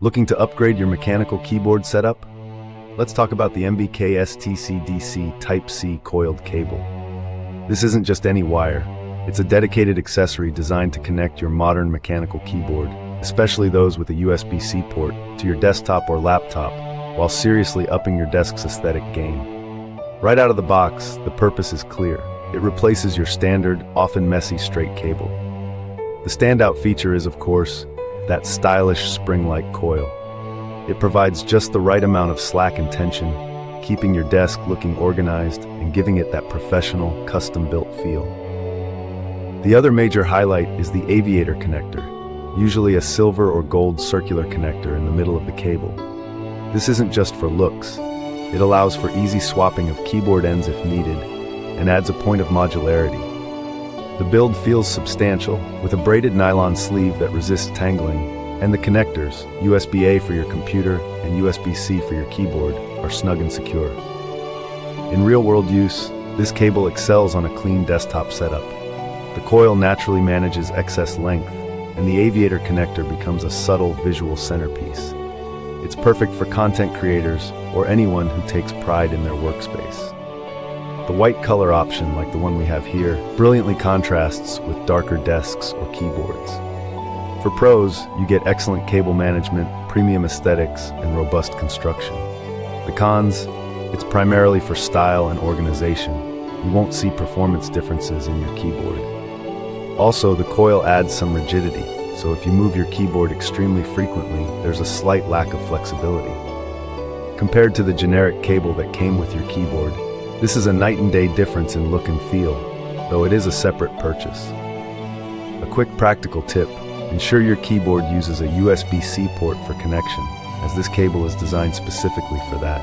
Looking to upgrade your mechanical keyboard setup? Let's talk about the MBKSTCGDC Type-C coiled cable. This isn't just any wire. It's a dedicated accessory designed to connect your modern mechanical keyboard, especially those with a USB-C port, to your desktop or laptop, while seriously upping your desk's aesthetic game. Right out of the box, the purpose is clear. It replaces your standard, often messy straight cable. The standout feature is, of course, that stylish spring-like coil. It provides just the right amount of slack and tension, keeping your desk looking organized and giving it that professional, custom-built feel. The other major highlight is the aviator connector, usually a silver or gold circular connector in the middle of the cable. This isn't just for looks. It allows for easy swapping of keyboard ends if needed, and adds a point of modularity. The build feels substantial, with a braided nylon sleeve that resists tangling, and the connectors, USB-A for your computer and USB-C for your keyboard, are snug and secure. In real-world use, this cable excels on a clean desktop setup. The coil naturally manages excess length, and the aviator connector becomes a subtle visual centerpiece. It's perfect for content creators or anyone who takes pride in their workspace. The white color option, like the one we have here, brilliantly contrasts with darker desks or keyboards. For pros, you get excellent cable management, premium aesthetics, and robust construction. The cons, it's primarily for style and organization. You won't see performance differences in your keyboard. Also, the coil adds some rigidity, so if you move your keyboard extremely frequently, there's a slight lack of flexibility. Compared to the generic cable that came with your keyboard, this is a night and day difference in look and feel, though it is a separate purchase. A quick practical tip: ensure your keyboard uses a USB-C port for connection, as this cable is designed specifically for that.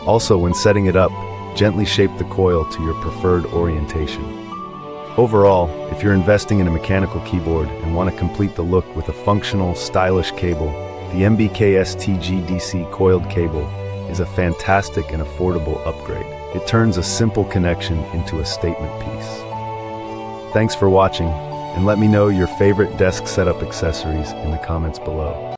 Also, when setting it up, gently shape the coil to your preferred orientation. Overall, if you're investing in a mechanical keyboard and want to complete the look with a functional, stylish cable, the MBKSTCGDC coiled cable is a fantastic and affordable upgrade. It turns a simple connection into a statement piece. Thanks for watching, and let me know your favorite desk setup accessories in the comments below.